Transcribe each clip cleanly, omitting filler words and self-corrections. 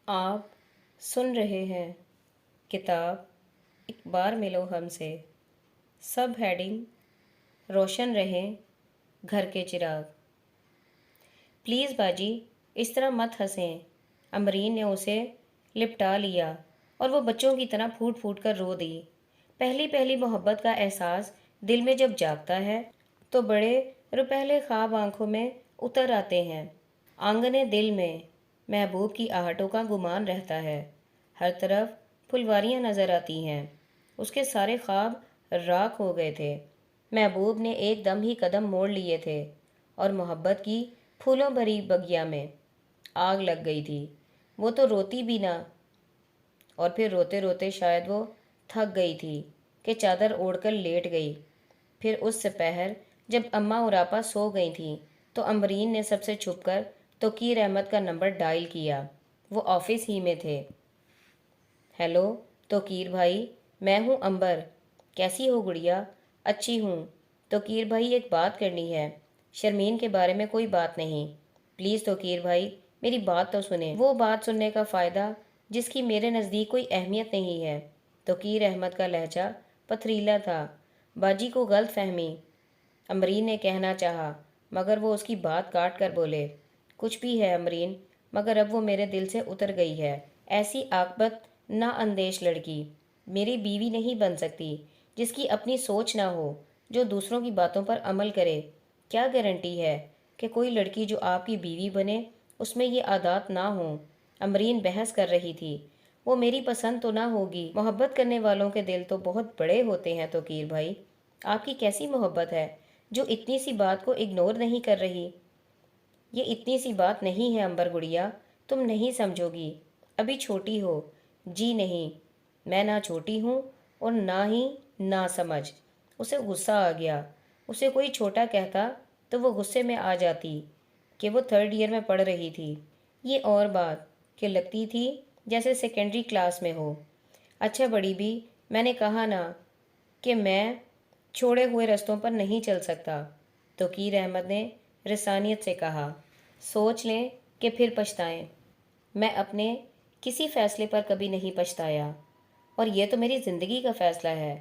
آپ سن رہے ہیں کتاب ایک بار ملو ہم سے، سب ہیڈنگ روشن رہیں گھر کے چراغ۔ پلیز باجی اس طرح مت ہنسیں۔ امرین نے اسے لپٹا لیا اور وہ بچوں کی طرح پھوٹ پھوٹ کر رو دی۔ پہلی پہلی محبت کا احساس دل میں جب جاگتا ہے تو بڑے روپہلے خواب آنکھوں میں اتر آتے ہیں۔ آنگنے دل میں محبوب کی آہٹوں کا گمان رہتا ہے، ہر طرف پھلواریاں نظر آتی ہیں۔ اس کے سارے خواب راکھ ہو گئے تھے۔ محبوب نے ایک دم ہی قدم موڑ لیے تھے اور محبت کی پھولوں بھری بگیا میں آگ لگ گئی تھی۔ وہ تو روتی بھی نہ، اور پھر روتے روتے شاید وہ تھک گئی تھی کہ چادر اوڑھ کر لیٹ گئی۔ پھر اس سپہر جب اماں اور آپا سو گئی تھیں تو امرین نے سب سے چھپ کر توقیر احمد کا نمبر ڈائل کیا۔ وہ آفس ہی میں تھے۔ ہیلو توقیر بھائی، میں ہوں امبر۔ کیسی ہو گڑیا؟ اچھی ہوں۔ توقیر بھائی ایک بات کرنی ہے۔ شرمین کے بارے میں کوئی بات نہیں، پلیز توقیر بھائی میری بات تو سنیں۔ وہ بات سننے کا فائدہ جس کی میرے نزدیک کوئی اہمیت نہیں ہے۔ توقیر احمد کا لہجہ پتھریلا تھا۔ باجی کو غلط فہمی، امرین نے کہنا چاہا مگر وہ اس کی بات کاٹ کر بولے، کچھ بھی ہے امرین، مگر اب وہ میرے دل سے اتر گئی ہے۔ ایسی عاقبت نا اندیش لڑکی میری بیوی نہیں بن سکتی جس کی اپنی سوچ نہ ہو، جو دوسروں کی باتوں پر عمل کرے۔ کیا گارنٹی ہے کہ کوئی لڑکی جو آپ کی بیوی بنے اس میں یہ عادات نہ ہوں؟ امرین بحث کر رہی تھی۔ وہ میری پسند تو نہ ہوگی، محبت کرنے والوں کے دل تو بہت بڑے ہوتے ہیں توقیر بھائی۔ آپ کی کیسی محبت ہے جو اتنی سی بات کو اگنور نہیں کر رہی؟ یہ اتنی سی بات نہیں ہے امبر گڑیا، تم نہیں سمجھو گی، ابھی چھوٹی ہو۔ جی نہیں، میں نہ چھوٹی ہوں اور نہ ہی نہ سمجھ۔ اسے غصہ آ گیا۔ اسے کوئی چھوٹا کہتا تو وہ غصے میں آ جاتی کہ وہ 3rd ایئر میں پڑھ رہی تھی۔ یہ اور بات کہ لگتی تھی جیسے سیکنڈری کلاس میں ہو۔ اچھا بڑی بھی، میں نے کہا نا کہ میں چھوڑے ہوئے رستوں پر نہیں چل سکتا، توقیر احمد نے رسانیت سے کہا۔ سوچ لیں کہ پھر پچھتائیں۔ میں اپنے کسی فیصلے پر کبھی نہیں پچھتایا، اور یہ تو میری زندگی کا فیصلہ ہے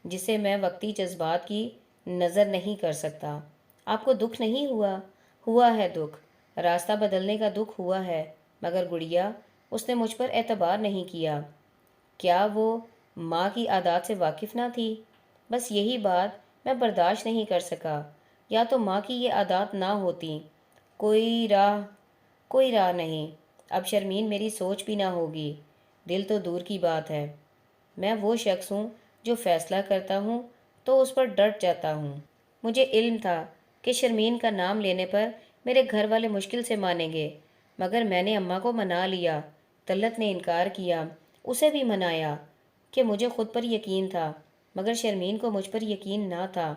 جسے میں وقتی جذبات کی نظر نہیں کر سکتا۔ آپ کو دکھ نہیں ہوا؟ ہوا ہے دکھ، راستہ بدلنے کا دکھ ہوا ہے، مگر گڑیا اس نے مجھ پر اعتبار نہیں کیا۔ کیا وہ ماں کی عادات سے واقف نہ تھی؟ بس یہی بات میں برداشت نہیں کر سکا۔ یا تو ماں کی یہ عادات نہ ہوتی۔ کوئی راہ نہیں۔ اب شرمین میری سوچ بھی نہ ہوگی، دل تو دور کی بات ہے۔ میں وہ شخص ہوں جو فیصلہ کرتا ہوں تو اس پر ڈٹ جاتا ہوں۔ مجھے علم تھا کہ شرمین کا نام لینے پر میرے گھر والے مشکل سے مانیں گے، مگر میں نے اماں کو منا لیا۔ طلعت نے انکار کیا، اسے بھی منایا کہ مجھے خود پر یقین تھا، مگر شرمین کو مجھ پر یقین نہ تھا۔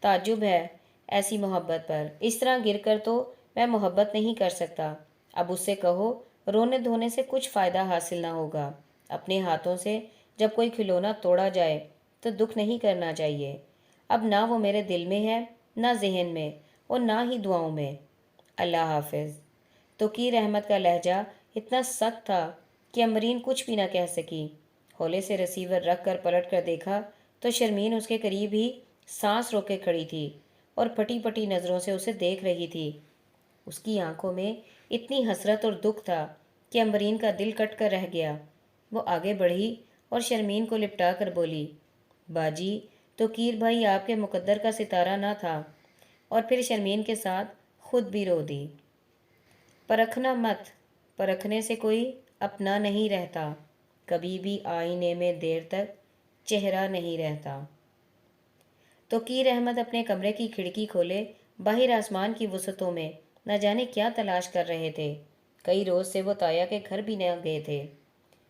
تعجب ہے ایسی محبت پر۔ اس طرح گر کر تو میں محبت نہیں کر سکتا۔ اب اس سے کہو رونے دھونے سے کچھ فائدہ حاصل نہ ہوگا۔ اپنے ہاتھوں سے جب کوئی کھلونا توڑا جائے تو دکھ نہیں کرنا چاہیے۔ اب نہ وہ میرے دل میں ہے، نہ ذہن میں، اور نہ ہی دعاؤں میں۔ اللہ حافظ۔ توقیر احمد کا لہجہ اتنا سخت تھا کہ امرین کچھ بھی نہ کہہ سکی۔ ہولے سے ریسیور رکھ کر پلٹ کر دیکھا تو شرمین اس کے قریب ہی سانس روکے کھڑی تھی اور پھٹی پھٹی نظروں سے اسے دیکھ رہی تھی۔ اس کی آنکھوں میں اتنی حسرت اور دکھ تھا کہ امرین کا دل کٹ کر رہ گیا۔ وہ آگے بڑھی اور شرمین کو لپٹا کر بولی، باجی توقیر بھائی آپ کے مقدر کا ستارہ نہ تھا۔ اور پھر شرمین کے ساتھ خود بھی رو دی۔ پرکھنا مت، پرکھنے سے کوئی اپنا نہیں رہتا، کبھی بھی آئینے میں دیر تک چہرہ نہیں رہتا۔ توقیر احمد اپنے کمرے کی کھڑکی کھولے باہر آسمان کی وسعتوں میں نہ جانے کیا تلاش کر رہے تھے۔ کئی روز سے وہ تایا کے گھر بھی نہ گئے تھے،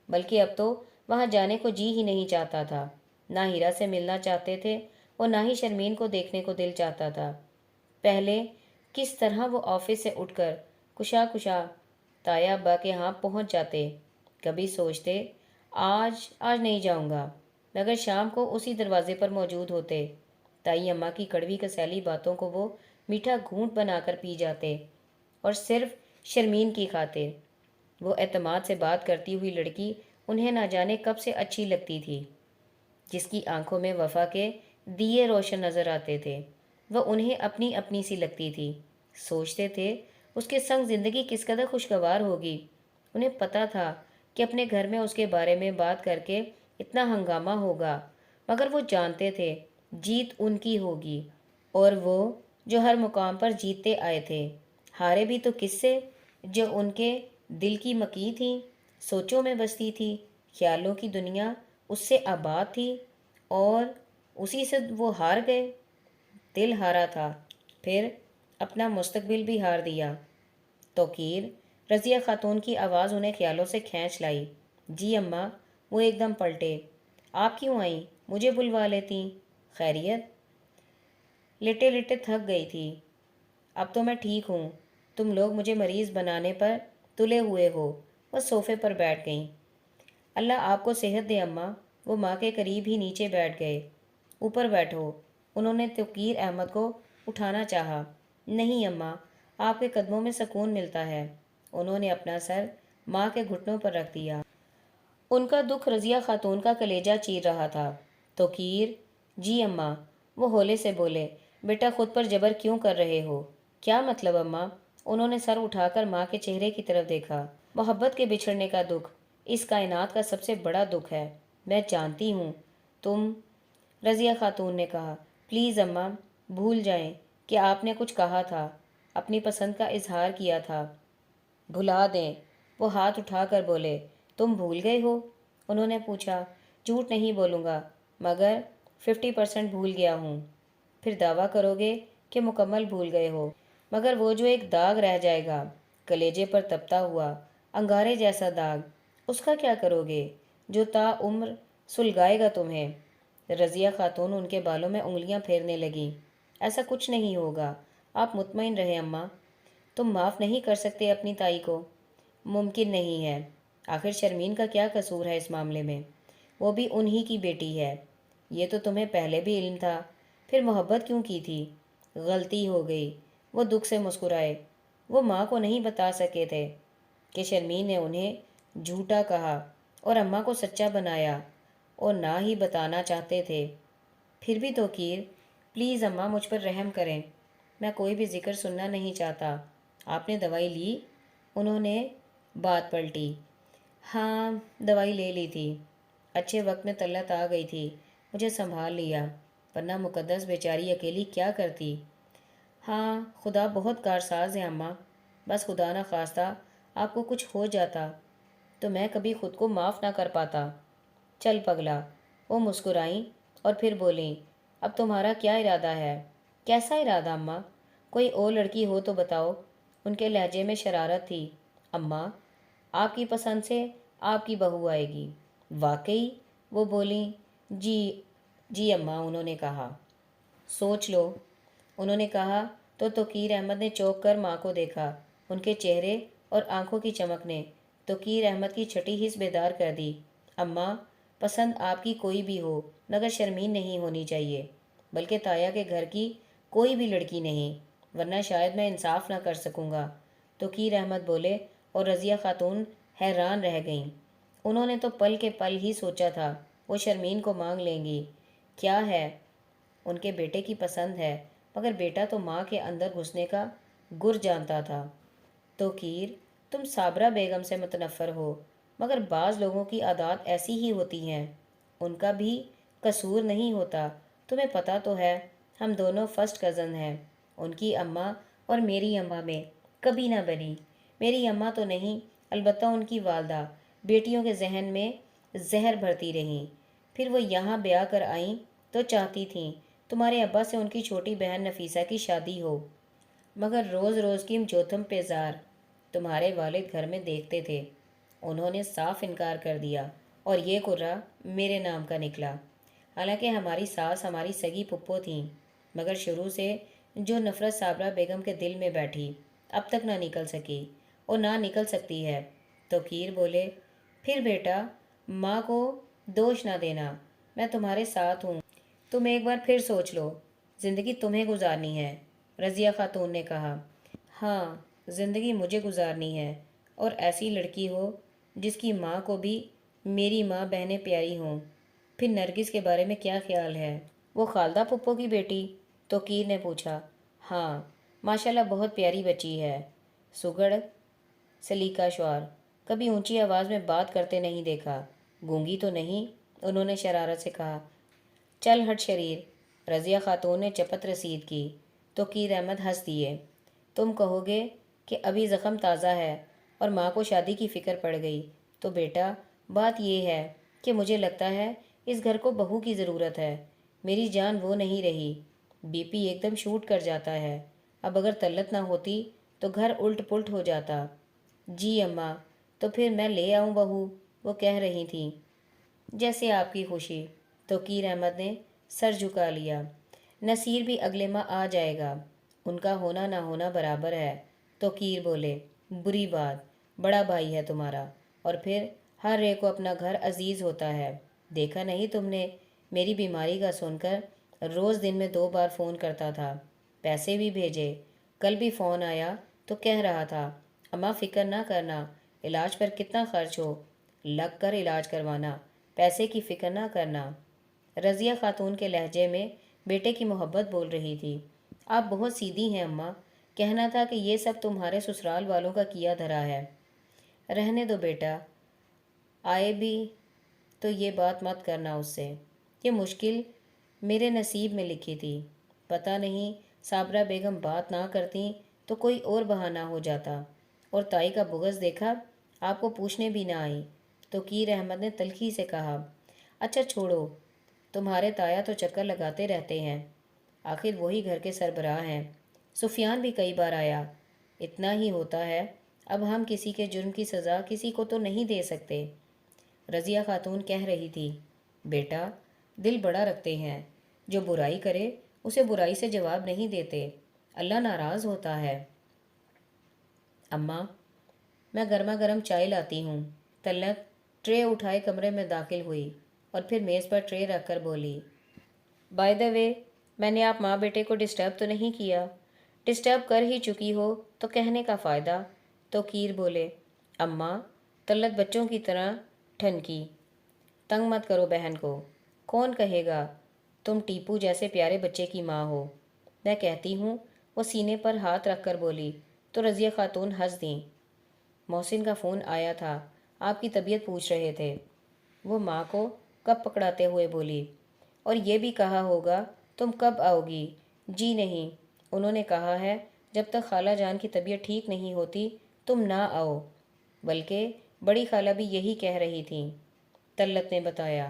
بلکہ اب تو وہاں جانے کو جی ہی نہیں چاہتا تھا۔ نہ ہیرا سے ملنا چاہتے تھے اور نہ ہی شرمین کو دیکھنے کو دل چاہتا تھا۔ پہلے کس طرح وہ آفس سے اٹھ کر کشا کشا تایا ابا کے ہاں پہنچ جاتے۔ کبھی سوچتے آج نہیں جاؤں گا، مگر شام کو اسی دروازے پر موجود ہوتے۔ تائی اماں کی کڑوی کسیلی باتوں کو وہ میٹھا گھونٹ بنا کر پی جاتے، اور صرف شرمین کی خاطر۔ وہ اعتماد سے بات کرتی ہوئی لڑکی انہیں نہ جانے کب سے اچھی لگتی تھی، جس کی آنکھوں میں وفا کے دیے روشن نظر آتے تھے۔ وہ انہیں اپنی اپنی سی لگتی تھی۔ سوچتے تھے اس کے سنگ زندگی کس قدر خوشگوار ہوگی۔ انہیں پتہ تھا کہ اپنے گھر میں اس کے بارے میں بات کر کے اتنا ہنگامہ ہوگا، مگر وہ جانتے تھے جیت ان کی ہوگی، اور وہ جو ہر مقام پر جیتتے آئے تھے، ہارے بھی تو کس سے؟ جو ان کے دل کی مکی تھی، سوچوں میں بستی تھی، خیالوں کی دنیا اس سے آباد تھی، اور اسی سے وہ ہار گئے۔ دل ہارا تھا، پھر اپنا مستقبل بھی ہار دیا۔ توقیر رضیہ خاتون کی آواز انہیں خیالوں سے کھینچ لائی۔ جی اماں۔ وہ ایک دم پلٹے۔ آپ کیوں آئیں؟ مجھے بلوا لیتیں۔ خیریت؟ لٹے لٹے تھک گئی تھی۔ اب تو میں ٹھیک ہوں، تم لوگ مجھے مریض بنانے پر تلے ہوئے ہو۔ وہ صوفے پر بیٹھ گئیں۔ اللہ آپ کو صحت دے اماں۔ وہ ماں کے قریب ہی نیچے بیٹھ گئے۔ اوپر بیٹھو۔ انہوں نے توقیر احمد کو اٹھانا چاہا۔ نہیں اماں، آپ کے قدموں میں سکون ملتا ہے۔ انہوں نے اپنا سر ماں کے گھٹنوں پر رکھ دیا۔ ان کا دکھ رضیہ خاتون کا کلیجہ چیر رہا تھا۔ توقیر؟ جی اماں۔ وہ ہولے سے بولے، بیٹا خود پر جبر کیوں کر رہے ہو؟ کیا مطلب اماں؟ انہوں نے سر اٹھا کر ماں کے چہرے کی طرف دیکھا۔ محبت کے بچھڑنے کا دکھ اس کائنات کا سب سے بڑا دکھ ہے۔ میں جانتی ہوں تم، رضیہ خاتون نے کہا، پلیز اماں، بھول جائیں کہ آپ نے کچھ کہا تھا، اپنی پسند کا اظہار کیا تھا۔ بھلا دیں۔ وہ ہاتھ اٹھا کر بولے، تم بھول گئے ہو؟ انہوں نے پوچھا۔ جھوٹ نہیں بولوں گا، مگر 50% بھول گیا ہوں۔ پھر دعویٰ کرو گے کہ مکمل بھول گئے ہو، مگر وہ جو ایک داغ رہ جائے گا، کلیجے پر تپتا ہوا انگارے جیسا داغ، اس کا کیا کرو گے، جو تا عمر سلگائے گا تمہیں؟ رضیہ خاتون ان کے بالوں میں انگلیاں پھیرنے لگیں۔ ایسا کچھ نہیں ہوگا، آپ مطمئن رہیں اماں۔ تم معاف نہیں کر سکتے اپنی تائی کو؟ ممکن نہیں ہے۔ آخر شرمین کا کیا قصور ہے اس معاملے میں؟ وہ بھی انہی کی بیٹی ہے۔ یہ تو تمہیں پہلے بھی علم تھا، پھر محبت کیوں کی تھی؟ غلطی ہو گئی۔ وہ دکھ سے مسکرائے۔ وہ ماں کو نہیں بتا سکے تھے کہ شرمین نے انہیں جھوٹا کہا اور اماں کو سچا بنایا، اور نہ ہی بتانا چاہتے تھے۔ پھر بھی توقیر، پلیز اماں مجھ پر رحم کریں، میں کوئی بھی ذکر سننا نہیں چاہتا۔ آپ نے دوائی لی؟ انہوں نے بات پلٹی۔ ہاں، دوائی لے لی تھی، اچھے وقت میں طلعت آ گئی تھی، مجھے سنبھال لیا، ورنہ مقدس بیچاری اکیلی کیا کرتی؟ ہاں، خدا بہت کارساز ہے اماں، بس خدا نہ خواستہ آپ کو کچھ ہو جاتا تو میں کبھی خود کو معاف نہ کر پاتا۔ چل پگلا۔ وہ مسکرائیں اور پھر بولیں، اب تمہارا کیا ارادہ ہے؟ کیسا ارادہ اماں؟ کوئی اور لڑکی ہو تو بتاؤ۔ ان کے لہجے میں شرارت تھی۔ اماں، آپ کی پسند سے آپ کی بہو آئے گی۔ واقعی؟ وہ بولیں۔ جی جی اماں، انہوں نے کہا۔ سوچ لو، انہوں نے کہا تو توقیر احمد نے چونک کر ماں کو دیکھا۔ ان کے چہرے اور آنکھوں کی چمک نے توقیر احمد کی چھٹی حس بیدار کر دی۔ اماں، پسند آپ کی کوئی بھی ہو، مگر شرمین نہیں ہونی چاہیے، بلکہ تایا کے گھر کی کوئی بھی لڑکی نہیں، ورنہ شاید میں انصاف نہ کر سکوں گا۔ توقیر احمد بولے اور رضیہ خاتون حیران رہ گئیں۔ انہوں نے تو پل کے پل ہی سوچا تھا وہ شرمین کو مانگ لیں گی۔ کیا ہے؟ ان کے بیٹے کی پسند ہے، مگر بیٹا تو ماں کے اندر گھسنے کا گر جانتا تھا۔ توقیر، تم صابرہ بیگم سے متنفر ہو، مگر بعض لوگوں کی عادات ایسی ہی ہوتی ہیں، ان کا بھی قصور نہیں ہوتا۔ تمہیں پتہ تو ہے ہم دونوں فرسٹ کزن ہیں۔ ان کی اماں اور میری اماں میں کبھی نہ بنی۔ میری اماں تو نہیں، البتہ ان کی والدہ بیٹیوں کے ذہن میں زہر بھرتی رہیں۔ پھر وہ یہاں بیاہ کر آئیں تو چاہتی تھیں تمہارے ابا سے ان کی چھوٹی بہن نفیسہ کی شادی ہو، مگر روز روز کی جوتھم پیزار تمہارے والد گھر میں دیکھتے تھے، انہوں نے صاف انکار کر دیا، اور یہ قرہ میرے نام کا نکلا۔ حالانکہ ہماری ساس ہماری سگی پھپھو تھیں، مگر شروع سے جو نفرت صابرہ بیگم کے دل میں بیٹھی اب تک نہ نکل سکی اور نہ نکل سکتی ہے۔ توقیر بولے، پھر بیٹا ماں کو دوش نہ دینا، میں تمہارے ساتھ ہوں، تم ایک بار پھر سوچ لو، زندگی تمہیں گزارنی ہے۔ رضیہ خاتون نے کہا، ہاں، زندگی مجھے گزارنی ہے، اور ایسی لڑکی ہو جس کی ماں کو بھی میری ماں بہنیں پیاری ہوں۔ پھر نرگس کے بارے میں کیا خیال ہے؟ وہ خالدہ پھپھو کی بیٹی؟ توقیر نے پوچھا۔ ہاں، ماشاءاللہ بہت پیاری بچی ہے۔ سگڑ سلیقہ شعار، کبھی اونچی آواز میں بات کرتے نہیں دیکھا۔ گونگی تو نہیں؟ انہوں نے شرارت سے کہا۔ چل ہٹ شریر، رضیہ خاتون نے چپت رسید کی۔ توقیر احمد ہنس دیے۔ تم کہو گے کہ ابھی زخم تازہ ہے اور ماں کو شادی کی فکر پڑ گئی، تو بیٹا بات یہ ہے کہ مجھے لگتا ہے اس گھر کو بہو کی ضرورت ہے۔ میری جان وہ نہیں رہی، بی پی ایک دم شوٹ کر جاتا ہے۔ اب اگر طلت نہ ہوتی تو گھر الٹ پلٹ ہو جاتا۔ جی اماں، تو پھر میں لے آؤں بہو؟ وہ کہہ رہی تھیں۔ جیسے آپ کی خوشی۔ توقیر احمد نے سر جھکا لیا۔ نصیر بھی اگلے ماہ آ جائے گا، ان کا ہونا نہ ہونا برابر ہے۔ توقیر بولے۔ بری بات، بڑا بھائی ہے تمہارا، اور پھر ہر ایک کو اپنا گھر عزیز ہوتا ہے۔ دیکھا نہیں تم نے، میری بیماری کا سن کر روز دن میں 2 بار فون کرتا تھا، پیسے بھی بھیجے۔ کل بھی فون آیا تو کہہ رہا تھا اماں فکر نہ کرنا، علاج پر کتنا خرچ ہو لگ کر علاج کروانا، پیسے کی فکر نہ کرنا۔ رضیہ خاتون کے لہجے میں بیٹے کی محبت بول رہی تھی۔ آپ بہت سیدھی ہیں اماں، کہنا تھا کہ یہ سب تمہارے سسرال والوں کا کیا دھرا ہے۔ رہنے دو بیٹا، آئے بھی تو یہ بات مت کرنا اس سے، یہ مشکل میرے نصیب میں لکھی تھی۔ پتہ نہیں صابرہ بیگم بات نہ کرتی تو کوئی اور بہانہ ہو جاتا۔ اور تائی کا بغض دیکھا، آپ کو پوچھنے بھی نہ آئی۔ توقیر احمد نے تلخی سے کہا۔ اچھا چھوڑو، تمہارے تایا تو چکر لگاتے رہتے ہیں، آخر وہی گھر کے سربراہ ہیں۔ سفیان بھی کئی بار آیا۔ اتنا ہی ہوتا ہے، اب ہم کسی کے جرم کی سزا کسی کو تو نہیں دے سکتے۔ رضیہ خاتون کہہ رہی تھی۔ بیٹا دل بڑا رکھتے ہیں، جو برائی کرے اسے برائی سے جواب نہیں دیتے، اللہ ناراض ہوتا ہے۔ اماں میں گرما گرم چائے لاتی ہوں۔ طلعت ٹرے اٹھائے کمرے میں داخل ہوئی اور پھر میز پر ٹرے رکھ کر بولی، بائی دا وے میں نے آپ ماں بیٹے کو ڈسٹرب تو نہیں کیا؟ ڈسٹرب کر ہی چکی ہو تو کہنے کا فائدہ۔ توقیر بولے۔ اماں طلعت بچوں کی طرح ٹھنکی، تنگ مت کرو بہن کو، کون کہے گا تم ٹیپو جیسے پیارے بچے کی ماں ہو؟ میں کہتی ہوں۔ وہ سینے پر ہاتھ رکھ کر بولی تو رضیہ خاتون ہنس دیں۔ محسن کا فون آیا تھا، آپ کی طبیعت پوچھ رہے تھے۔ وہ ماں کو کب پکڑاتے ہوئے بولی۔ اور یہ بھی کہا ہوگا تم کب آؤ گی؟ جی نہیں، انہوں نے کہا ہے جب تک خالہ جان کی طبیعت ٹھیک نہیں ہوتی تم نہ آؤ، بلکہ بڑی خالہ بھی یہی کہہ رہی تھیں۔ طلعت نے بتایا۔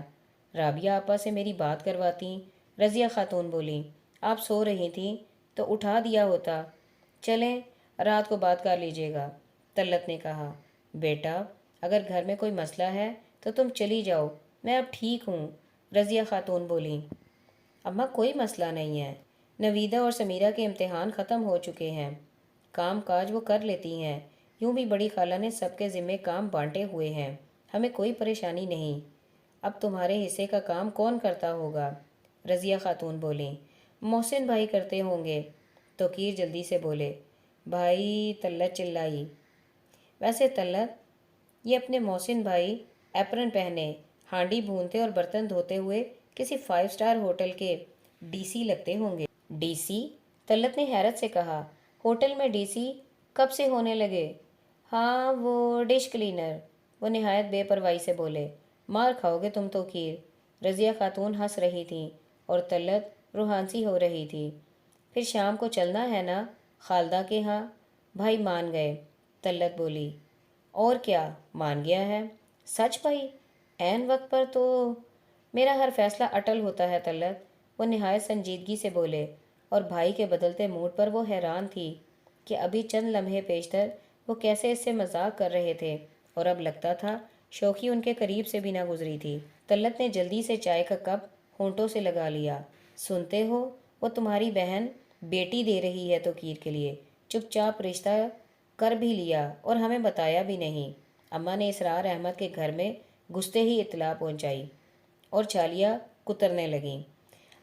رابعہ آپا سے میری بات کرواتی، رضیہ خاتون بولی۔ آپ سو رہی تھیں تو اٹھا دیا ہوتا۔ چلیں رات کو بات کر لیجیے گا، طلعت نے کہا۔ بیٹا اگر گھر میں کوئی مسئلہ ہے تو تم چلی جاؤ، میں اب ٹھیک ہوں، رضیہ خاتون بولی۔ اماں کوئی مسئلہ نہیں ہے، نویدہ اور سمیرہ کے امتحان ختم ہو چکے ہیں، کام کاج وہ کر لیتی ہیں، یوں بھی بڑی خالہ نے سب کے ذمے کام بانٹے ہوئے ہیں، ہمیں کوئی پریشانی نہیں۔ اب تمہارے حصے کا کام کون کرتا ہوگا؟ رضیہ خاتون بولیں۔ محسن بھائی کرتے ہوں گے، توقیر جلدی سے بولے۔ بھائی، طلعت چلائی۔ ویسے طلعت یہ اپنے محسن بھائی ایپرن پہنے ہانڈی بھونتے اور برتن دھوتے ہوئے کسی 5 اسٹار ہوٹل کے ڈی سی لگتے ہوں گے۔ D C? طلعت نے حیرت سے کہا۔ ہوٹل میں ڈی سی کب سے ہونے لگے؟ ہاں وہ ڈش کلینر، وہ نہایت بے پرواہی سے بولے۔ مار کھاؤ گے تم توقیر۔ رضیہ خاتون ہنس رہی تھیں اور طلعت روحانسی ہو رہی تھی۔ پھر شام کو چلنا ہے نا خالدہ کے ہاں؟ بھائی مان گئے، طلعت بولی۔ اور کیا مان گیا ہے؟ سچ بھائی؟ عین وقت پر تو میرا ہر فیصلہ اٹل ہوتا ہے طلعت، وہ نہایت سنجیدگی سے بولے، اور بھائی کے بدلتے موڈ پر وہ حیران تھی کہ ابھی چند لمحے پیشتر وہ کیسے اس سے مذاق کر رہے تھے اور اب لگتا تھا شوخی ان کے قریب سے بھی نہ گزری تھی۔ طلعت نے جلدی سے چائے کا کپ ہونٹوں سے لگا لیا۔ سنتے ہو وہ تمہاری بہن بیٹی دے رہی ہے توقیر کے لیے، چپ چاپ رشتہ کر بھی لیا اور ہمیں بتایا بھی نہیں۔ اماں نے اسرار احمد کے گھر میں گھستے ہی اطلاع پہنچائی اور چھالیاں کترنے لگیں۔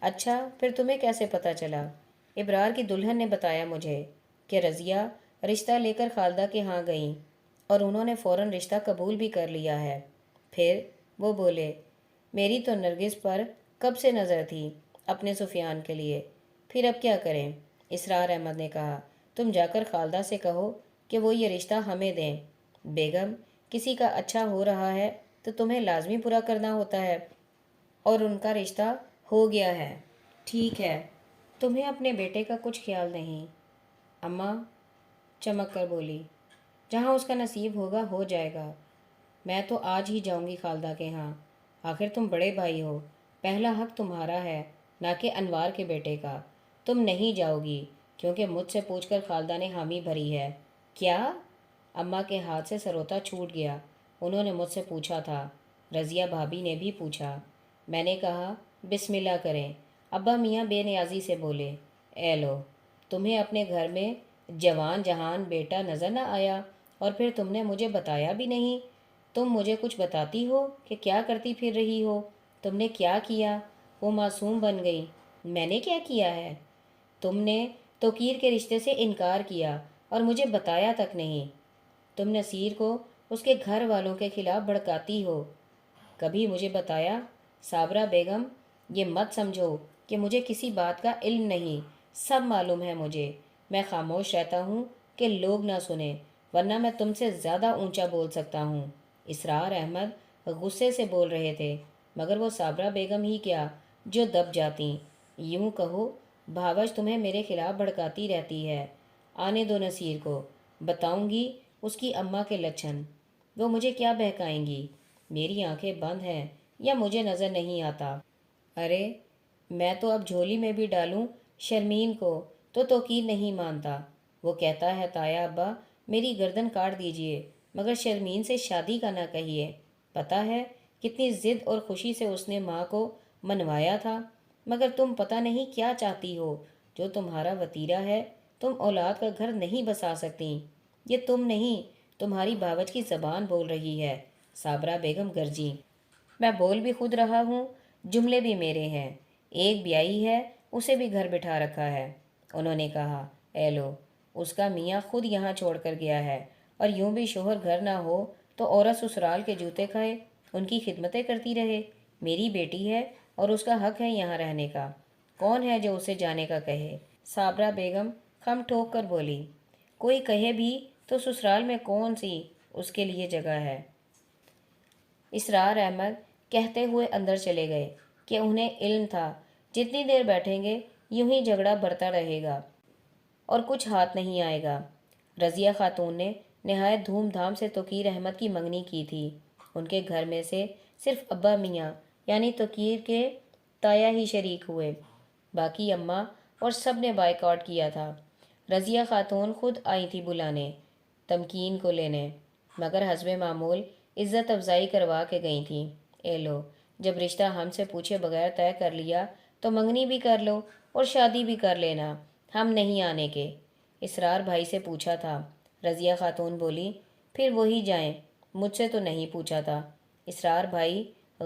اچھا پھر تمہیں کیسے پتہ چلا؟ ابرار کی دلہن نے بتایا مجھے کہ رضیہ رشتہ لے کر خالدہ کے ہاں گئیں۔ اور انہوں نے فوراً رشتہ قبول بھی کر لیا ہے۔ پھر وہ بولے، میری تو نرگس پر کب سے نظر تھی اپنے سفیان کے لیے، پھر اب کیا کریں؟ اسرار احمد نے کہا، تم جا کر خالدہ سے کہو کہ وہ یہ رشتہ ہمیں دیں۔ بیگم، کسی کا اچھا ہو رہا ہے تو تمہیں لازمی پورا کرنا ہوتا ہے، اور ان کا رشتہ ہو گیا ہے۔ ٹھیک ہے، تمہیں اپنے بیٹے کا کچھ خیال نہیں؟ اماں چمک کر بولی، جہاں اس کا نصیب ہوگا ہو جائے گا۔ میں تو آج ہی جاؤں گی خالدہ کے ہاں، آخر تم بڑے بھائی ہو، پہلا حق تمہارا ہے نہ کہ انوار کے بیٹے کا۔ تم نہیں جاؤ گی کیونکہ مجھ سے پوچھ کر خالدہ نے حامی بھری ہے۔ کیا؟ اماں کے ہاتھ سے سروتا چھوٹ گیا۔ انہوں نے مجھ سے پوچھا تھا، رضیہ بھابھی نے بھی پوچھا۔ میں نے کہا بسم اللہ کریں۔ ابا میاں بے نیازی سے بولے، اے لو، تمہیں اپنے گھر میں جوان جہان بیٹا نظر نہ آیا اور پھر تم نے مجھے بتایا بھی نہیں؟ تم مجھے کچھ بتاتی ہو کہ کیا کرتی پھر رہی ہو؟ تم نے کیا کیا؟ وہ معصوم بن گئی۔ میں نے کیا کیا ہے؟ تم نے توقیر کے رشتے سے انکار کیا اور مجھے بتایا تک نہیں۔ تم نصیر کو اس کے گھر والوں کے خلاف بھڑکاتی ہو، کبھی مجھے بتایا؟ صابرہ بیگم، یہ مت سمجھو کہ مجھے کسی بات کا علم نہیں، سب معلوم ہے مجھے۔ میں خاموش رہتا ہوں کہ لوگ نہ سنیں، ورنہ میں تم سے زیادہ اونچا بول سکتا ہوں۔ اسرار احمد غصے سے بول رہے تھے، مگر وہ صابرہ بیگم ہی کیا جو دب جاتی۔ یوں کہو، بھاوش تمہیں میرے خلاف بھڑکاتی رہتی ہے۔ آنے دو نصیر کو، بتاؤں گی اس کی اماں کے لچھن۔ وہ مجھے کیا بہکائیں گی؟ میری آنکھیں بند ہیں یا مجھے نظر نہیں آتا؟ ارے میں تو اب جھولی میں بھی ڈالوں شرمین کو تو توقیر نہیں مانتا۔ وہ کہتا ہے تایا ابا میری گردن کاٹ دیجئے، مگر شرمین سے شادی کا نہ کہیے۔ پتہ ہے کتنی ضد اور خوشی سے اس نے ماں کو منوایا تھا، مگر تم پتہ نہیں کیا چاہتی ہو، جو تمہارا وتیرہ ہے تم اولاد کا گھر نہیں بسا سکتی۔ یہ تم نہیں، تمہاری باوچ کی زبان بول رہی ہے، صابرہ بیگم گرجی۔ میں بول بھی خود رہا ہوں، جملے بھی میرے ہیں۔ ایک بیائی ہے، اسے بھی گھر بٹھا رکھا ہے۔ انہوں نے کہا، اے لو، اس کا میاں خود یہاں چھوڑ کر گیا ہے، اور یوں بھی شوہر گھر نہ ہو تو عورت سسرال کے جوتے کھائے، ان کی خدمتیں کرتی رہے۔ میری بیٹی ہے اور اس کا حق ہے یہاں رہنے کا، کون ہے جو اسے جانے کا کہے؟ صابرہ بیگم خم ٹھوک کر بولی، کوئی کہے بھی تو سسرال میں کون سی اس کے لیے جگہ ہے؟ اسرار احمد کہتے ہوئے اندر چلے گئے کہ انہیں علم تھا جتنی دیر بیٹھیں گے یوں ہی جھگڑا بڑھتا رہے گا اور کچھ ہاتھ نہیں آئے گا۔ رضیہ خاتون نے نہایت دھوم دھام سے توقیر احمد کی منگنی کی تھی۔ ان کے گھر میں سے صرف ابا میاں یعنی توقیر کے تایا ہی شریک ہوئے، باقی اماں اور سب نے بائیکاٹ کیا تھا۔ رضیہ خاتون خود آئی تھی بلانے، تمکین کو لینے، مگر حسب معمول عزت افزائی کروا کے گئی تھیں۔ اے لو، جب رشتہ ہم سے پوچھے بغیر طے کر لیا تو منگنی بھی کر لو اور شادی بھی کر لینا، ہم نہیں آنے کے۔ اسرار بھائی سے پوچھا تھا، رضیہ خاتون بولی، پھر وہی جائیں، مجھ سے تو نہیں پوچھا تھا۔ اسرار بھائی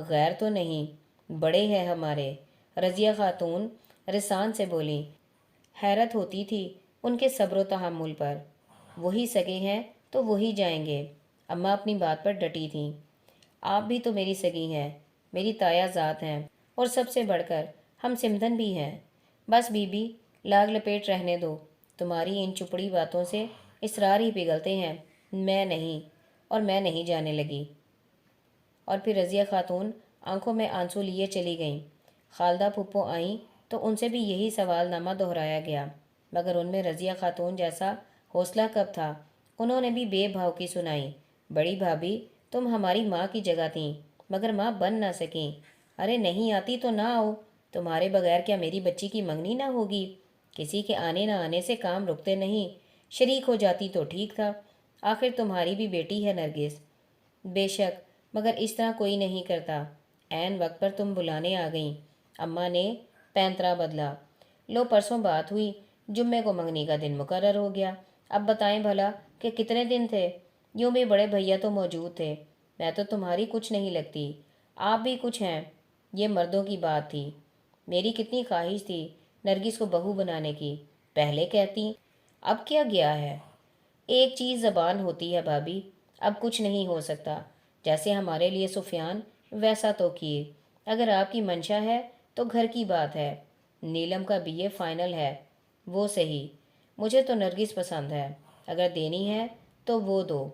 غیر تو نہیں، بڑے ہیں ہمارے۔ رضیہ خاتون رسان سے بولی، حیرت ہوتی تھی ان کے صبر و تحمل پر۔ وہی سگے ہیں تو وہی جائیں گے۔ اماں اپنی بات پر ڈٹی تھیں، آپ بھی تو میری سگی ہیں، میری تایا ذات ہیں، اور سب سے بڑھ کر ہم سمدن بھی ہیں۔ بس بی بی، لاگ لپیٹ رہنے دو، تمہاری ان چپڑی باتوں سے اسرار ہی پگھلتے ہیں، میں نہیں، اور میں نہیں جانے لگی۔ اور پھر رضیہ خاتون آنکھوں میں آنسو لیے چلی گئیں۔ خالدہ پھپھو آئیں تو ان سے بھی یہی سوال نامہ دہرایا گیا، مگر ان میں رضیہ خاتون جیسا حوصلہ کب تھا؟ انہوں نے بھی بے بھاؤ کی سنائی، بڑی بھابھی تم ہماری ماں کی جگہ تھیں مگر ماں بن نہ سکیں۔ ارے نہیں آتی تو نہ آؤ، تمہارے بغیر کیا میری بچی کی منگنی نہ ہوگی؟ کسی کے آنے نہ آنے سے کام رکتے نہیں، شریک ہو جاتی تو ٹھیک تھا، آخر تمہاری بھی بیٹی ہے نرگس۔ بے شک، مگر اس طرح کوئی نہیں کرتا۔ عین وقت پر تم بلانے آ گئیں۔ اماں نے پینترا بدلا، لو پرسوں بات ہوئی، جمعے کو منگنی کا دن مقرر ہو گیا۔ اب بتائیں بھلا کہ کتنے دن تھے؟ یوں بھی بڑے بھیا تو موجود تھے، میں تو تمہاری کچھ نہیں لگتی، آپ بھی کچھ ہیں، یہ مردوں کی بات تھی۔ میری کتنی خواہش تھی نرگس کو بہو بنانے کی، پہلے کہتی، اب کیا گیا ہے؟ ایک چیز زبان ہوتی ہے بھابھی، اب کچھ نہیں ہو سکتا، جیسے ہمارے لیے سفیان ویسا تو کیے، اگر آپ کی منشا ہے تو گھر کی بات ہے۔ نیلم کا بی اے فائنل ہے، وہ صحیح، مجھے تو نرگس پسند ہے، اگر دینی ہے تو وہ دو،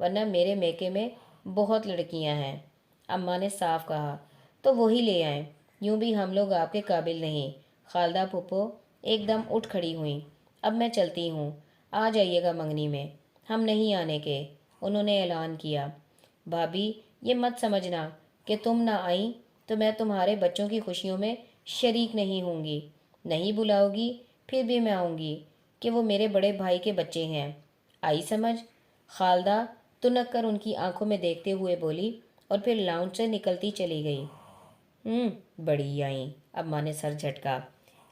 ورنہ میرے میکے میں بہت لڑکیاں ہیں۔ اماں نے صاف کہا۔ تو وہی لے آئیں، یوں بھی ہم لوگ آپ کے قابل نہیں۔ خالدہ پھپھو ایک دم اٹھ کھڑی ہوئیں۔ اب میں چلتی ہوں، آ جائیے گا منگنی میں، ہم نہیں آنے کے، انہوں نے اعلان کیا۔ بھابھی یہ مت سمجھنا کہ تم نہ آئیں تو میں تمہارے بچوں کی خوشیوں میں شریک نہیں ہوں گی، نہیں بلاؤ گی پھر بھی میں آؤں گی کہ وہ میرے بڑے بھائی کے بچے ہیں، آئی سمجھ؟ خالدہ تنک کر ان کی آنکھوں میں دیکھتے ہوئے بولی اور پھر لاؤنج سے نکلتی چلی گئی۔ بڑی آئیں، اماں نے سر جھٹکا۔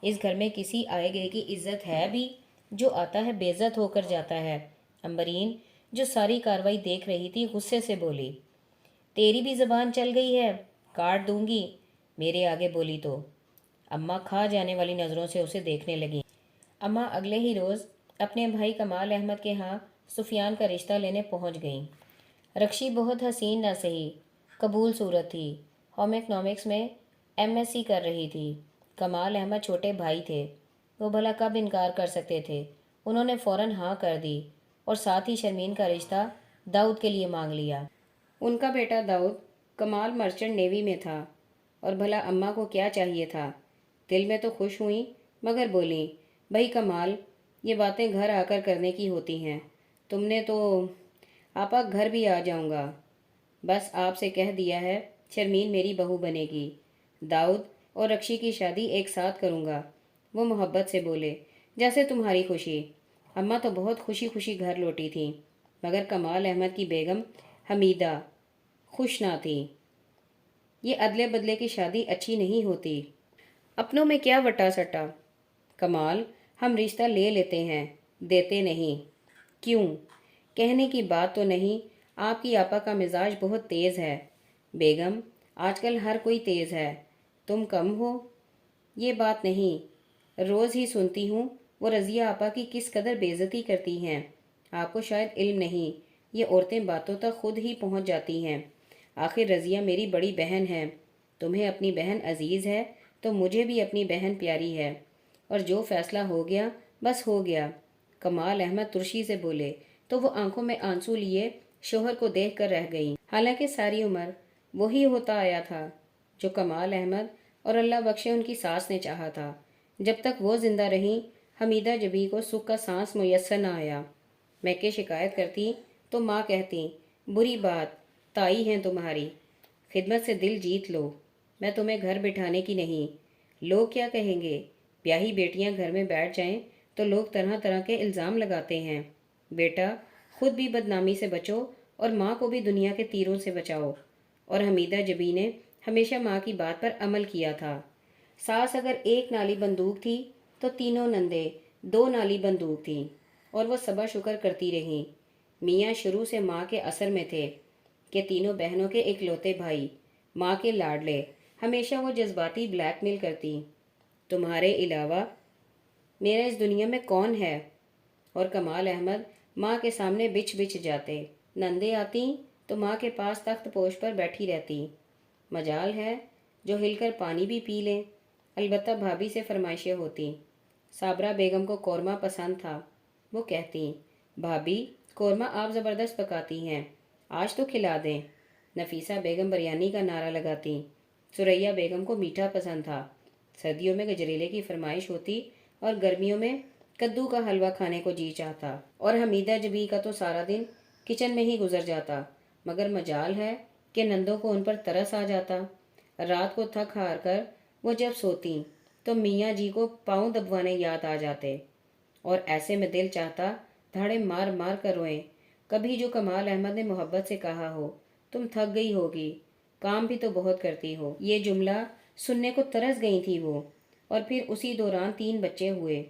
اس گھر میں کسی آئے گئے کی عزت ہے بھی؟ جو آتا ہے بے عزت ہو کر جاتا ہے۔ امبرین جو ساری کاروائی دیکھ رہی تھی غصے سے بولی، تیری بھی زبان چل گئی ہے، کاٹ دوں گی میرے آگے بولی تو۔ اماں کھا جانے والی نظروں سے اسے دیکھنے لگیں۔ اماں اگلے ہی روز اپنے بھائی کمال احمد کے ہاں سفیان کا رشتہ لینے پہنچ گئیں۔ رکشی بہت حسین نہ سہی، قبول صورت تھی، ہوم اکنامکس میں ایم ایس سی کر رہی تھی۔ کمال احمد چھوٹے بھائی تھے، وہ بھلا کب انکار کر سکتے تھے؟ انہوں نے فوراً ہاں کر دی اور ساتھ ہی شرمین کا رشتہ داؤد کے لیے مانگ لیا۔ ان کا بیٹا داؤد کمال مرچنٹ نیوی میں تھا، اور بھلا اماں کو کیا چاہیے تھا؟ دل میں تو خوش ہوئیں مگر بولیں، بھائی کمال یہ باتیں گھر آ کر کرنے کی ہوتی ہیں، تم نے تو آپا گھر بھی آ جاؤں گا، بس آپ سے کہہ دیا ہے شرمین میری بہو بنے گی، داؤد اور رکشی کی شادی ایک ساتھ کروں گا۔ وہ محبت سے بولے، جیسے تمہاری خوشی۔ اماں تو بہت خوشی خوشی گھر لوٹی تھیں، مگر کمال احمد کی بیگم حمیدہ خوش نہ تھی۔ یہ ادلے بدلے کی شادی اچھی نہیں ہوتی، اپنوں میں کیا وٹا سٹا۔ کمال ہم رشتہ لے لیتے ہیں، دیتے نہیں۔ کیوں؟ کہنے کی بات تو نہیں، آپ کی آپا کا مزاج بہت تیز ہے۔ بیگم آج کل ہر کوئی تیز ہے، تم کم ہو۔ یہ بات نہیں، روز ہی سنتی ہوں وہ رضیہ آپا کی کس قدر بے عزتی کرتی ہیں۔ آپ کو شاید علم نہیں، یہ عورتیں باتوں تک خود ہی پہنچ جاتی ہیں۔ آخر رضیہ میری بڑی بہن ہے، تمہیں اپنی بہن عزیز ہے تو مجھے بھی اپنی بہن پیاری ہے، اور جو فیصلہ ہو گیا بس ہو گیا۔ کمال احمد ترشی سے بولے تو وہ آنکھوں میں آنسو لیے شوہر کو دیکھ کر رہ گئیں۔ حالانکہ ساری عمر وہی ہوتا آیا تھا جو کمال احمد اور اللہ بخشے ان کی ساس نے چاہا تھا۔ جب تک وہ زندہ رہیں حمیدہ جبی کو سکھ کا سانس میسر نہ آیا۔ میں کہ شکایت کرتی تو ماں کہتی، بری بات، تائی ہیں تمہاری، خدمت سے دل جیت لو، میں تمہیں گھر بٹھانے کی نہیں۔ لوگ کیا کہیں گے؟ بیاہی بیٹیاں گھر میں بیٹھ جائیں تو لوگ طرح طرح کے الزام لگاتے ہیں۔ بیٹا خود بھی بدنامی سے بچو اور ماں کو بھی دنیا کے تیروں سے بچاؤ۔ اور حمیدہ جبی نے ہمیشہ ماں کی بات پر عمل کیا تھا۔ ساس اگر ایک نالی بندوق تھی تو تینوں نندے دو نالی بندوق تھیں، اور وہ صبر شکر کرتی رہیں۔ میاں شروع سے ماں کے اثر میں تھے کہ تینوں بہنوں کے اکلوتے بھائی، ماں کے لاڈلے، ہمیشہ وہ جذباتی بلیک میل کرتی، تمہارے علاوہ میرا اس دنیا میں کون ہے؟ اور کمال احمد ماں کے سامنے بچ بچ جاتے۔ نندے آتی تو ماں کے پاس تخت پوش پر بیٹھی رہتی، مجال ہے جو ہل کر پانی بھی پی لیں۔ البتہ بھابھی سے فرمائشیں ہوتی۔ صابرہ بیگم کو قورمہ پسند تھا، وہ کہتی، بھابھی قورمہ آپ زبردست پکاتی ہیں، آج تو کھلا دیں۔ نفیسہ بیگم بریانی کا نعرہ لگاتی۔ سریا بیگم کو میٹھا پسند تھا، سردیوں میں گجریلے کی فرمائش ہوتی اور گرمیوں میں کدو کا حلوہ کھانے کو جی چاہتا، اور حمیدہ جبی کا تو سارا دن کچن میں ہی گزر جاتا، مگر مجال ہے کہ نندوں کو ان پر ترس آ جاتا۔ رات کو تھک ہار کر وہ جب سوتی تو میاں جی کو پاؤں دبوانے یاد آ جاتے، اور ایسے میں دل چاہتا دھاڑے مار مار کر روئیں۔ کبھی جو کمال احمد نے محبت سے کہا ہو، تم تھک گئی ہوگی، کام بھی تو بہت کرتی ہو، یہ جملہ سننے کو ترس گئی تھی وہ۔ اور پھر اسی دوران 3 بچے ہوئے،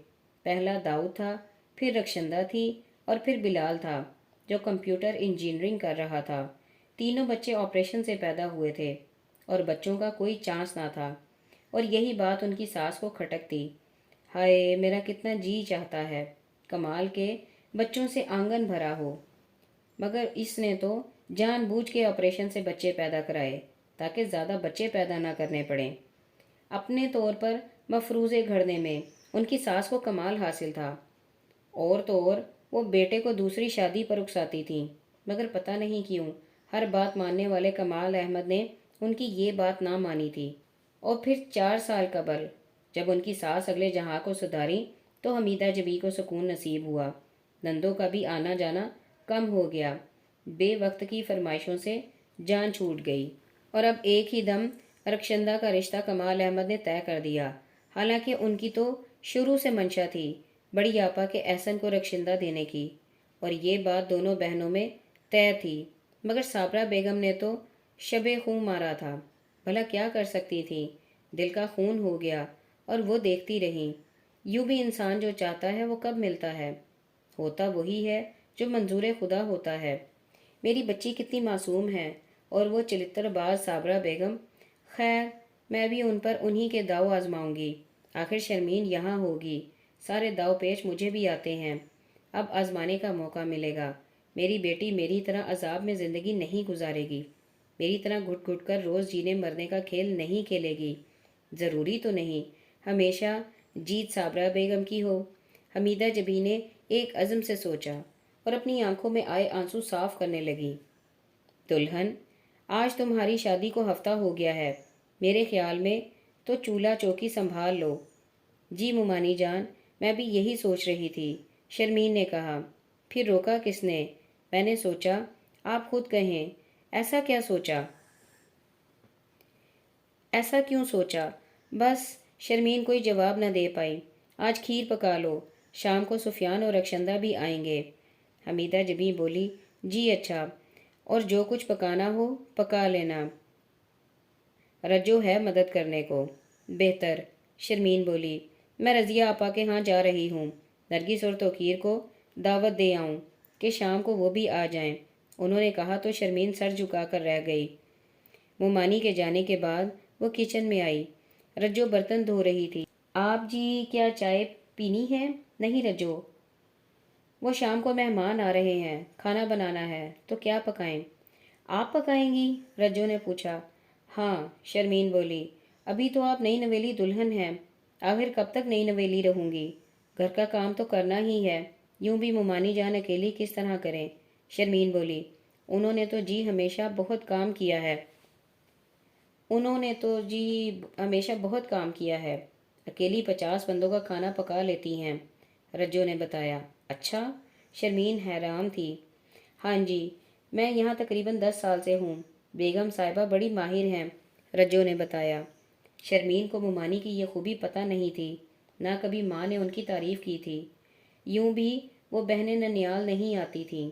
پہلا داؤد تھا، پھر رکشندہ تھی، اور پھر بلال تھا جو کمپیوٹر انجینئرنگ کر رہا تھا۔ تینوں بچے آپریشن سے پیدا ہوئے تھے اور بچوں کا کوئی چانس نہ تھا، اور یہی بات ان کی ساس کو کھٹکتی۔ ہائے میرا کتنا جی چاہتا ہے کمال کے بچوں سے آنگن بھرا ہو، مگر اس نے تو جان بوجھ کے آپریشن سے بچے پیدا کرائے تاکہ زیادہ بچے پیدا نہ کرنے پڑیں۔ اپنے طور پر مفروضے گھڑنے میں ان کی ساس کو کمال حاصل تھا، اور تو اور وہ بیٹے کو دوسری شادی پر اکساتی تھیں، مگر پتہ نہیں کیوں ہر بات ماننے والے کمال احمد نے ان کی یہ بات نہ مانی تھی۔ اور پھر 4 سال قبل جب ان کی ساس اگلے جہاں کو سدھاری تو حمیدہ جبی کو سکون نصیب ہوا، نندوں کا بھی آنا جانا کم ہو گیا، بے وقت کی فرمائشوں سے جان چھوٹ گئی، اور اب ایک ہی دم رخشندہ کا رشتہ کمال احمد نے طے کر دیا، حالانکہ ان کی تو شروع سے منشا تھی بڑی آپا کے احسن کو رخشندہ دینے کی، اور یہ بات دونوں بہنوں میں طے تھی، مگر صابرہ بیگم نے تو شب خوں مارا تھا، بھلا کیا کر سکتی تھی، دل کا خون ہو گیا اور وہ دیکھتی رہیں۔ یوں بھی انسان جو چاہتا ہے وہ کب ملتا ہے، ہوتا وہی ہے جو منظور خدا ہوتا ہے۔ میری بچی کتنی معصوم ہے، اور وہ چلتر باز صابرہ بیگم، خیر میں بھی ان پر انہی کے داؤ آزماؤں گی، آخر شرمین یہاں ہوگی، سارے داؤ پیچ مجھے بھی آتے ہیں، اب آزمانے کا موقع ملے گا، میری بیٹی میری طرح عذاب میں زندگی نہیں گزارے گی، میری طرح گھٹ گھٹ کر روز جینے مرنے کا کھیل نہیں کھیلے گی، ضروری تو نہیں ہمیشہ جیت صابرہ بیگم کی ہو۔ حمیدہ جبی نے ایک عزم سے سوچا اور اپنی آنکھوں میں آئے آنسو صاف کرنے لگی۔ دلہن، آج تمہاری شادی کو ہفتہ ہو گیا ہے، میرے خیال میں تو چولہا چوکی سنبھال لو۔ جی ممانی جان، میں بھی یہی سوچ رہی تھی، شرمین نے کہا۔ پھر روکا کس نے؟ میں نے سوچا آپ خود کہیں۔ ایسا کیا سوچا؟ ایسا کیوں سوچا؟ بس شرمین کوئی جواب نہ دے پائی۔ آج کھیر پکا لو، شام کو سفیان اور رخشندہ بھی آئیں گے۔ حمیدہ جبیں بولی، جی اچھا، اور جو کچھ پکانا ہو پکا لینا، رجو ہے مدد کرنے کو۔ بہتر، شرمین بولی، میں رضیہ آپا کے ہاں جا رہی ہوں، نرگس اور توقیر کو دعوت دے آؤں کہ شام کو وہ بھی آ جائیں۔ انہوں نے کہا تو شرمین سر جھکا کر رہ گئی۔ مومانی کے جانے کے بعد وہ کچن میں آئی، رجو برتن دھو رہی تھی۔ آپ جی کیا چائے پینی ہے؟ نہیں رجو، وہ شام کو مہمان آ رہے ہیں، کھانا بنانا ہے، تو کیا پکائیں؟ آپ پکائیں گی؟ رجو نے پوچھا۔ ہاں، شرمین بولی، ابھی تو آپ نئی نویلی دلہن ہیں، آخر کب تک نئی نویلی رہوں گی، گھر کا کام تو کرنا ہی ہے، یوں بھی مومانی جان اکیلی کس طرح کریں؟ شرمین بولی، انہوں نے تو جی ہمیشہ بہت کام کیا ہے، اکیلی 50 بندوں کا کھانا پکا لیتی ہیں، رجو نے بتایا۔ اچھا؟ شرمین حیران تھی۔ ہاں جی، میں یہاں تقریباً 10 سال سے ہوں، بیگم صاحبہ بڑی ماہر ہیں، رجو نے بتایا۔ شرمین کو مومانی کی یہ خوبی پتہ نہیں تھی، نہ کبھی ماں نے ان کی تعریف کی تھی۔ یوں بھی وہ بہنیں ننیال نہیں آتی تھیں،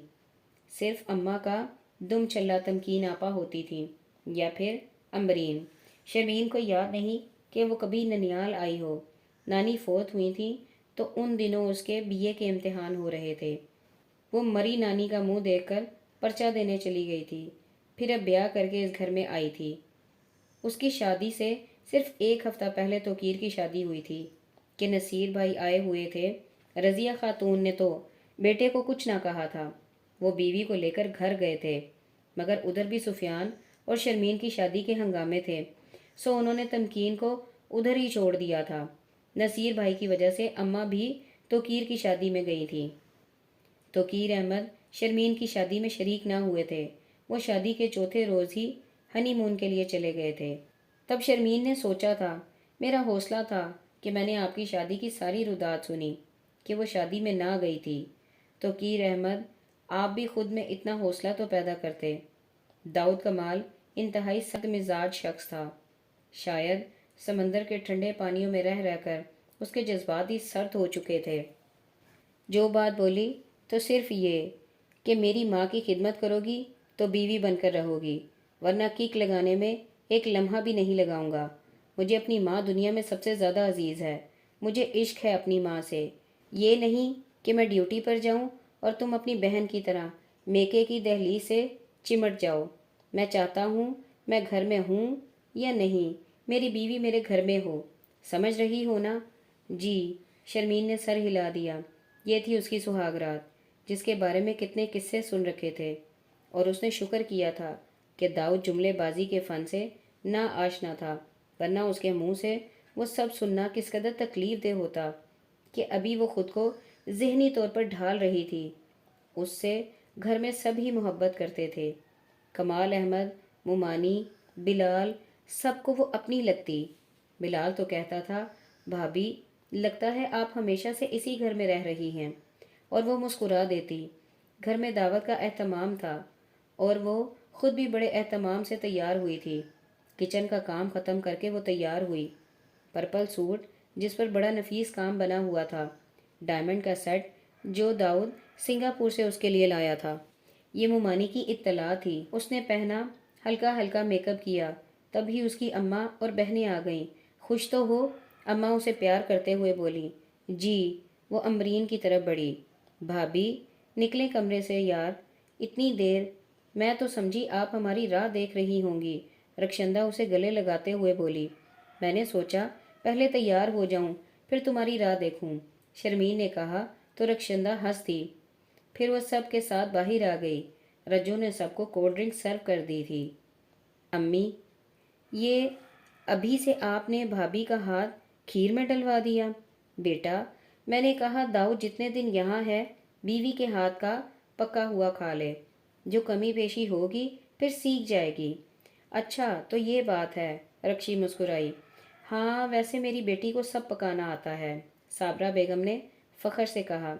صرف اماں کا دم چلا تمکین آپا ہوتی تھیں، یا پھر امبرین۔ شرمین کو یاد نہیں کہ وہ کبھی ننیال آئی ہو۔ نانی فوت ہوئی تھیں تو ان دنوں اس کے بی اے کے امتحان ہو رہے تھے۔ وہ مری نانی کا منہ دیکھ کر پرچہ دینے چلی گئی تھی، پھر اب بیاہ کر کے اس گھر میں آئی تھی۔ اس کی شادی سے صرف 1 ہفتہ پہلے توقیر کی شادی ہوئی تھی کہ نصیر بھائی آئے ہوئے تھے۔ رضیہ خاتون نے تو بیٹے کو کچھ نہ کہا تھا، وہ بیوی کو لے کر گھر گئے تھے، مگر ادھر بھی سفیان اور شرمین کی شادی کے ہنگامے تھے، سو انہوں نے تمکین کو ادھر ہی چھوڑ دیا تھا۔ نصیر بھائی کی وجہ سے اماں بھی توقیر کی شادی میں گئی تھی۔ توقیر احمد شرمین کی شادی میں شریک نہ ہوئے تھے، وہ شادی کے چوتھے روز ہی ہنی مون کے لیے چلے گئے تھے۔ تب شرمین نے سوچا تھا، میرا حوصلہ تھا کہ میں نے آپ کی شادی کی ساری ردات سنی کہ وہ شادی میں نہ گئی تھی۔ توقیر احمد، آپ بھی خود میں اتنا حوصلہ تو پیدا کرتے۔ داؤد کمال انتہائی سخت مزاج شخص تھا، شاید سمندر کے ٹھنڈے پانیوں میں رہ رہ کر اس کے جذبات ہی سرد ہو چکے تھے۔ جو بات بولی تو صرف یہ کہ میری ماں کی خدمت کرو گی تو بیوی بن کر رہو گی، ورنہ کک لگانے میں ایک لمحہ بھی نہیں لگاؤں گا۔ مجھے اپنی ماں دنیا میں سب سے زیادہ عزیز ہے، مجھے عشق ہے اپنی ماں سے، یہ نہیں کہ میں ڈیوٹی پر جاؤں اور تم اپنی بہن کی طرح میکے کی دہلیز سے چمٹ جاؤ۔ میں چاہتا ہوں میں گھر میں ہوں یا نہیں، میری بیوی میرے گھر میں ہو، سمجھ رہی ہو نا؟ جی، شرمین نے سر ہلا دیا۔ یہ تھی اس کی سہاگ رات، جس کے بارے میں کتنے قصے سن رکھے تھے، اور اس نے شکر کیا تھا کہ داؤد جملے بازی کے فن سے نا آشنا تھا، ورنہ اس کے منہ سے وہ سب سننا کس قدر تکلیف دہ ہوتا کہ ابھی وہ خود کو ذہنی طور پر ڈھال رہی تھی۔ اس سے گھر میں سب ہی محبت کرتے تھے، کمال احمد، مومانی، بلال، سب کو وہ اپنی لگتی۔ بلال تو کہتا تھا، بھابھی لگتا ہے آپ ہمیشہ سے اسی گھر میں رہ رہی ہیں، اور وہ مسکرا دیتی۔ گھر میں دعوت کا اہتمام تھا اور وہ خود بھی بڑے اہتمام سے تیار ہوئی تھی۔ کچن کا کام ختم کر کے وہ تیار ہوئی۔ پرپل سوٹ جس پر بڑا نفیس کام بنا ہوا تھا، ڈائمنڈ کا سیٹ جو داؤد سنگاپور سے اس کے لیے لایا تھا، یہ مومانی کی اطلاع تھی۔ اس نے پہنا، ہلکا ہلکا میک اپ کیا، تب ہی اس کی اماں اور بہنیں آ گئیں۔ خوش تو ہو؟ اماں اسے پیار کرتے ہوئے بولی۔ جی، وہ امبرین کی طرف بڑھی۔ بھابھی نکلیں کمرے سے یار، اتنی دیر، میں تو سمجھی آپ ہماری راہ دیکھ رہی ہوں گی، رخشندہ اسے گلے لگاتے ہوئے بولی۔ میں نے سوچا پہلے تیار ہو جاؤں پھر تمہاری راہ دیکھوں، شرمین نے کہا تو رخشندہ ہنس دی۔ پھر وہ سب کے ساتھ باہر آ گئی۔ رجو نے سب کو کولڈ ڈرنک سرو کر دی تھی۔ امی، یہ ابھی سے آپ نے بھابھی کا ہاتھ کھیر میں ڈلوا دیا؟ بیٹا، میں نے کہا داؤد جتنے دن یہاں ہے بیوی کے ہاتھ کا پکا ہوا کھا لے، جو کمی بیشی ہوگی پھر سیکھ جائے گی۔ اچھا تو یہ بات ہے، رکشی مسکرائی۔ ہاں ویسے میری بیٹی کو سب پکانا آتا ہے، صابرہ بیگم نے فخر سے کہا۔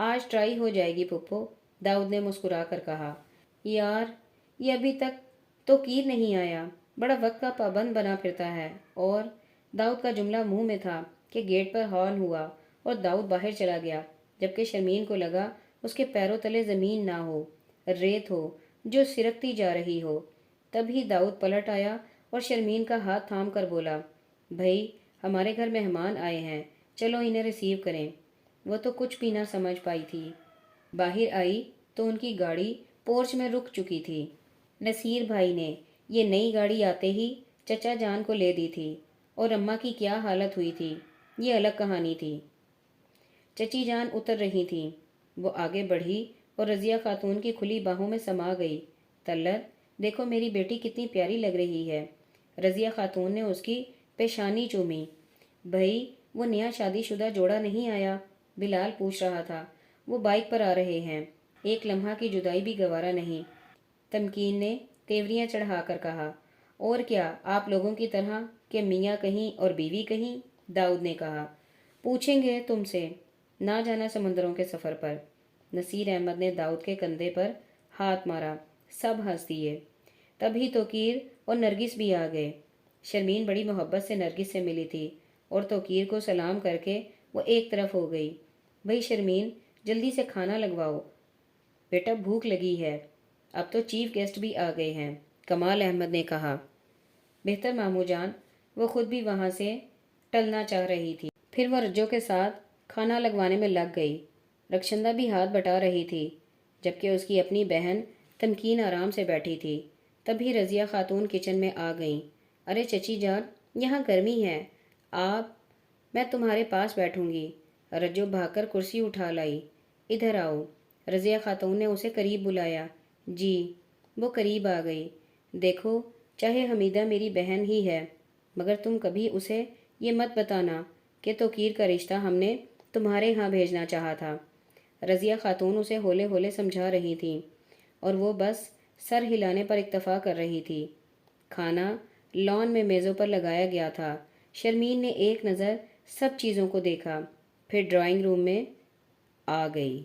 آج ٹرائی ہو جائے گی پھپھو، داؤد نے مسکرا کر کہا۔ یار یہ ابھی تک تو کیر نہیں آیا، بڑا وقت کا پابند بنا پھرتا ہے۔ اور داؤد کا جملہ منہ میں تھا کہ گیٹ پر ہارن ہوا اور داؤد باہر چلا گیا، جبکہ شرمین کو لگا اس کے پیروں تلے زمین نہ ہو، ریت ہو جو سرکتی جا رہی ہو۔ تبھی داؤد پلٹ آیا اور شرمین کا ہاتھ تھام کر بولا، بھائی ہمارے گھر مہمان آئے ہیں، چلو انہیں ریسیو کریں۔ وہ تو کچھ بھی نہ سمجھ پائی تھی۔ باہر آئی تو ان کی گاڑی پورچ میں رک چکی تھی۔ نصیر بھائی نے یہ نئی گاڑی آتے ہی چچا جان کو لے دی تھی، اور اماں کی کیا حالت ہوئی تھی یہ الگ کہانی تھی۔ چچی جان اتر رہی تھیں، وہ آگے بڑھی اور رضیہ خاتون کی کھلی باہوں میں سما گئی۔ طلعت دیکھو میری بیٹی کتنی پیاری لگ رہی ہے، رضیہ خاتون نے اس کی پیشانی چومی۔ بھائی وہ نیا شادی شدہ جوڑا نہیں آیا؟ بلال پوچھ رہا تھا۔ وہ بائک پر آ رہے ہیں، ایک لمحہ کی جدائی بھی گوارا نہیں، تمکین نے تیوریاں چڑھا کر کہا۔ اور کیا آپ لوگوں کی طرح کہ میاں کہیں اور بیوی کہیں؟ داؤد نے کہا۔ پوچھیں گے تم سے، نہ جانا سمندروں کے سفر پر۔ نصیر احمد نے داؤد کے کندھے پر ہاتھ مارا، سب ہنس دیے۔ تبھی توقیر اور نرگس بھی آ گئے۔ شرمین بڑی محبت سے نرگس سے ملی تھی اور توقیر کو سلام کر کے وہ ایک طرف ہو گئی۔ بھئی شرمین جلدی سے کھانا لگواؤ، بیٹا بھوک لگی ہے، اب تو چیف گیسٹ بھی آ گئے ہیں، کمال احمد نے کہا۔ بہتر ماموں جان، وہ خود بھی وہاں سے ٹلنا چاہ رہی تھی، پھر وہ رجو کے ساتھ کھانا لگوانے میں لگ گئی۔ رخشندہ بھی ہاتھ بٹا رہی تھی، جبکہ اس کی اپنی بہن تمکین آرام سے بیٹھی تھی۔ تبھی رضیہ خاتون کچن میں آ گئیں۔ ارے چچی جان، یہاں گرمی ہے، میں تمہارے پاس بیٹھوں گی۔ رجو بھاگ کر کرسی اٹھا لائی۔ ادھر آؤ، رضیہ خاتون نے اسے قریب بلایا۔ جی، وہ قریب آ گئی۔ دیکھو چاہے حمیدہ میری بہن ہی ہے، مگر تم کبھی اسے یہ مت بتانا کہ توقیر کا رشتہ ہم نے تمہارے ہاں بھیجنا چاہا تھا۔ رضیہ خاتون اسے ہولے ہولے سمجھا رہی تھیں اور وہ بس سر ہلانے پر اکتفا کر رہی تھی۔ کھانا لان میں میزوں پر لگایا گیا تھا۔ شرمین نے ایک نظر سب چیزوں کو دیکھا، پھر ڈرائنگ روم میں آ گئی۔